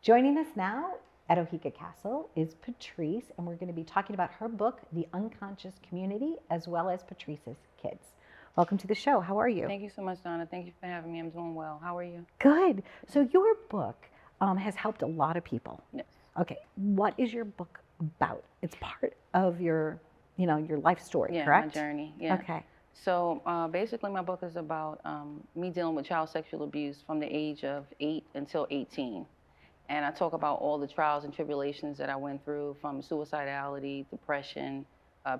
Joining us now at Oheka Castle is Patrice, and we're going to be talking about her book, The Unconscious Community, as well as Patrice's kids. Welcome to the show. How are you? Thank you so much, Donna. Thank you for having me. I'm doing well. How are you? Good. So your book has helped a lot of people. Yes. Okay. What is your book about? It's part of your, your life story, correct? My journey. Yeah. Okay. So basically, my book is about me dealing with child sexual abuse from the age of 8 until 18. And I talk about all the trials and tribulations that I went through, from suicidality, depression,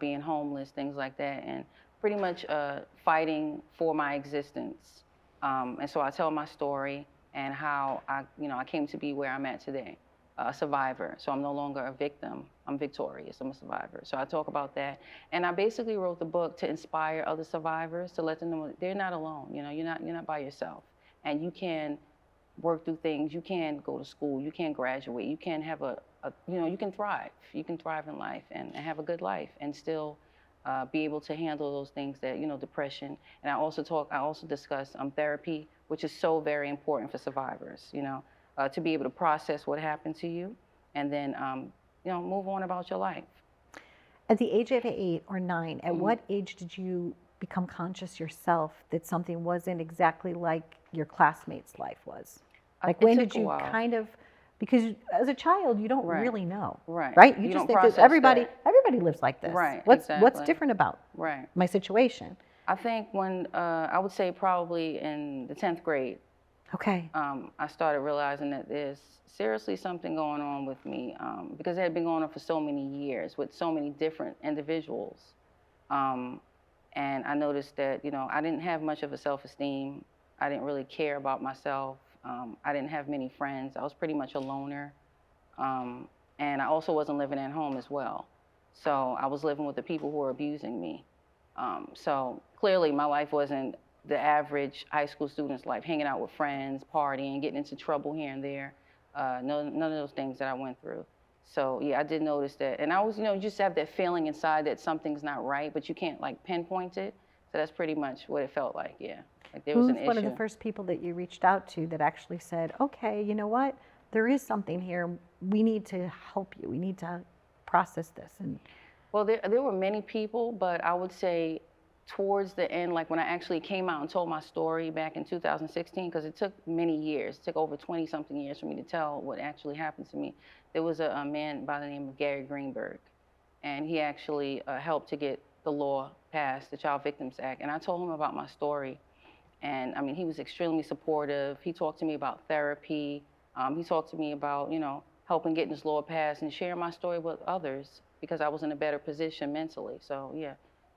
being homeless, things like that, and pretty much fighting for my existence. And so I tell my story and how I came to be where I'm at today, a survivor. So I'm no longer a victim. I'm victorious. I'm a survivor. So I talk about that. And I basically wrote the book to inspire other survivors, to let them know they're not alone. You're not by yourself, and you can work through things. You can go to school. You can graduate. You can have you can thrive. You can thrive in life and have a good life and still be able to handle those things that, depression. And I also discuss therapy, which is so very important for survivors, to be able to process what happened to you and then, move on about your life. At the age of 8 or 9, at what age did you become conscious yourself that something wasn't exactly like your classmates' life was? Like, when did you kind of, because as a child, you don't really know, right? You just think that everybody lives like this. Right, What's different about my situation? I think when, I would say probably in the 10th grade, okay, I started realizing that there's seriously something going on with me, because it had been going on for so many years with so many different individuals. And I noticed that, I didn't have much of a self-esteem. I didn't really care about myself. I didn't have many friends. I was pretty much a loner. And I also wasn't living at home as well. So I was living with the people who were abusing me. So clearly my life wasn't the average high school student's life, hanging out with friends, partying, getting into trouble here and there. None of those things that I went through. So yeah, I did notice that. And I was, you just have that feeling inside that something's not right, but you can't like pinpoint it. So that's pretty much what it felt like, yeah. Like there was an issue. Who's one of the first people that you reached out to that actually said, okay, you know what? There is something here. We need to help you. We need to process this. And well, there were many people, but I would say towards the end, like when I actually came out and told my story back in 2016, because it took many years, it took over 20-something years for me to tell what actually happened to me. There was a man by the name of Gary Greenberg, and he actually helped to get the law passed, the Child Victims Act, and I told him about my story. And I mean, he was extremely supportive. He talked to me about therapy. He talked to me about, helping get this law passed and sharing my story with others because I was in a better position mentally. So yeah,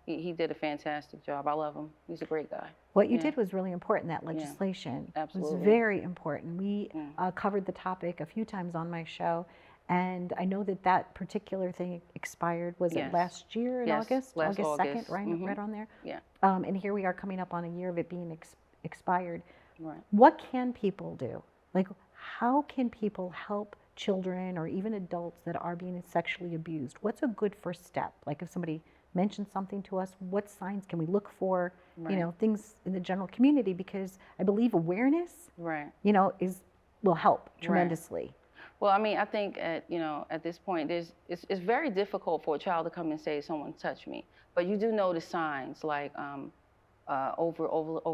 he did a fantastic job. I love him. He's a great guy. What you did was really important. That legislation was very important. We covered the topic a few times on my show. And I know that particular thing expired, was it last year in August? August 2nd, right on there? Yeah. And here we are coming up on a year of it being expired. Right. What can people do? Like, how can people help children or even adults that are being sexually abused? What's a good first step? Like, if somebody mentions something to us, what signs can we look for? Things in the general community, because I believe awareness, will help tremendously. Well, I mean, I think at this point, it's very difficult for a child to come and say, someone touched me. But you do notice signs like over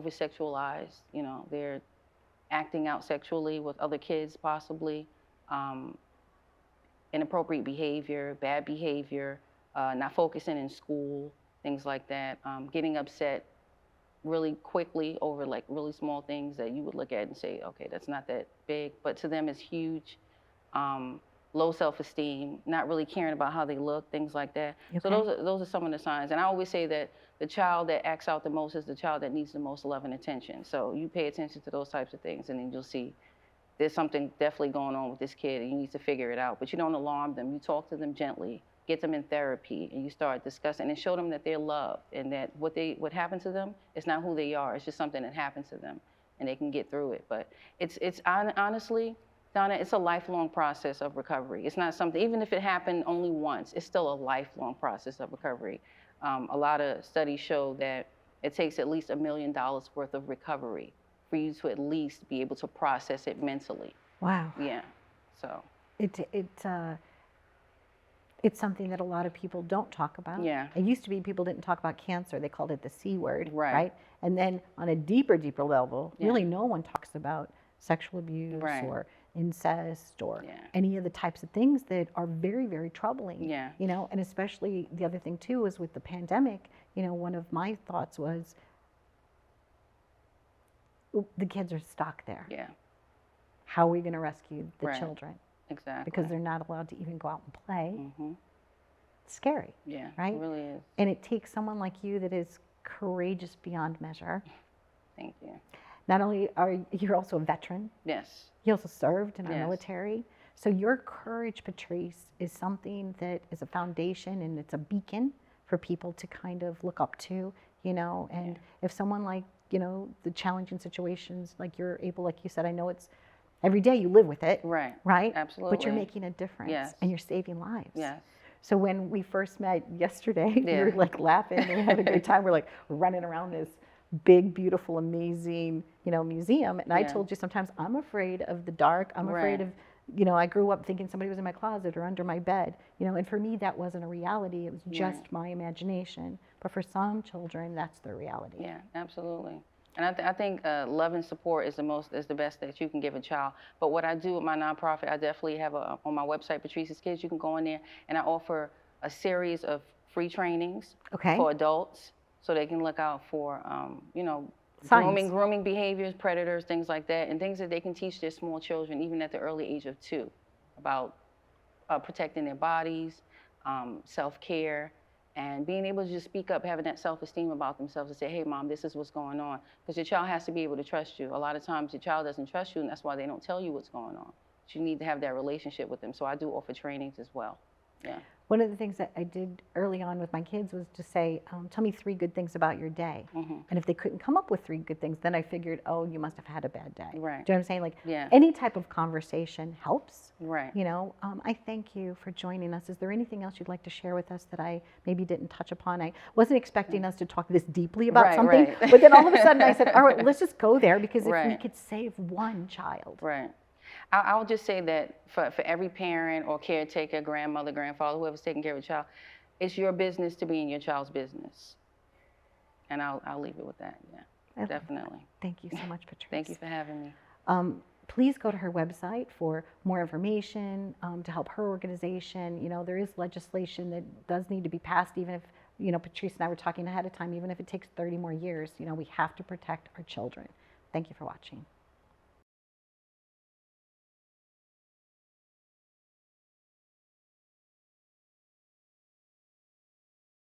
sexualized. They're acting out sexually with other kids, possibly. Inappropriate behavior, bad behavior, not focusing in school, things like that. Getting upset really quickly over like really small things that you would look at and say, okay, that's not that big, but to them it's huge. Low self-esteem, not really caring about how they look, things like that. Okay. So those are some of the signs. And I always say that the child that acts out the most is the child that needs the most love and attention. So you pay attention to those types of things, and then you'll see there's something definitely going on with this kid, and you need to figure it out. But you don't alarm them. You talk to them gently, get them in therapy, and you start discussing and show them that they're loved and that what happened to them is not who they are. It's just something that happened to them, and they can get through it. But it's honestly, Donna, it's a lifelong process of recovery. It's not something, even if it happened only once, it's still a lifelong process of recovery. A lot of studies show that it takes at least $1 million worth of recovery for you to at least be able to process it mentally. Wow. Yeah. So it's something that a lot of people don't talk about. Yeah. It used to be people didn't talk about cancer. They called it the C word, Right. And then on a deeper level, Yeah. really no one talks about sexual abuse Right. or incest or Yeah. any of the types of things that are very, very troubling. Yeah. You know, and especially the other thing too is with the pandemic, you know, one of my thoughts was the kids are stuck there. Yeah. How are we going to rescue the Right. children? Exactly. Because they're not allowed to even go out and play. Mm-hmm. It's scary. Yeah. Right? It really is. And it takes someone like you that is courageous beyond measure. Thank you. Not only are you're also a veteran, Yes. you also served in our Yes. military. So your courage, Patrice, is something that is a foundation and it's a beacon for people to kind of look up to, you know. And Yeah. if someone like, you know, the challenging situations, like you're able, like you said, I know it's every day you live with it, Right. right? Absolutely. But you're making a difference Yes. and you're saving lives. Yes. So when we first met yesterday, we Yeah. were like laughing and we had a great time. We're like running around this big, beautiful, amazing, you know, museum. And I Yeah. told you sometimes I'm afraid of the dark. I'm afraid Right. of, you know, I grew up thinking somebody was in my closet or under my bed, you know, and for me that wasn't a reality. It was just Right. my imagination. But for some children, that's their reality. Yeah, absolutely. And I think love and support is the best that you can give a child. But what I do with my nonprofit, I definitely have on my website, Patrice's Kids. You can go in there, and I offer a series of free trainings Okay. for adults, so they can look out for, you know, Signs. grooming behaviors, predators, things like that, and things that they can teach their small children, even at the early age of 2, about protecting their bodies, self-care, and being able to just speak up, having that self-esteem about themselves and say, hey, Mom, this is what's going on. Because your child has to be able to trust you. A lot of times your child doesn't trust you, and that's why they don't tell you what's going on. But you need to have that relationship with them. So I do offer trainings as well. Yeah. One of the things that I did early on with my kids was to say, tell me 3 good things about your day. Mm-hmm. And if they couldn't come up with 3 good things, then I figured, oh, you must have had a bad day. Right. Do you know what I'm saying? Like Yeah. any type of conversation helps. Right. You know, I thank you for joining us. Is there anything else you'd like to share with us that I maybe didn't touch upon? I wasn't expecting us to talk this deeply about Right, something, right. but then all of a sudden I said, all right, let's just go there because if we Right. could save one child. Right. I'll just say that for every parent or caretaker, grandmother, grandfather, whoever's taking care of a child, it's your business to be in your child's business. And I'll leave it with that. Yeah, I love definitely. that. Thank you so much, Patrice. Thank you for having me. Please go to her website for more information to help her organization. You know, there is legislation that does need to be passed, even if, you know, Patrice and I were talking ahead of time, even if it takes 30 more years, you know, we have to protect our children. Thank you for watching.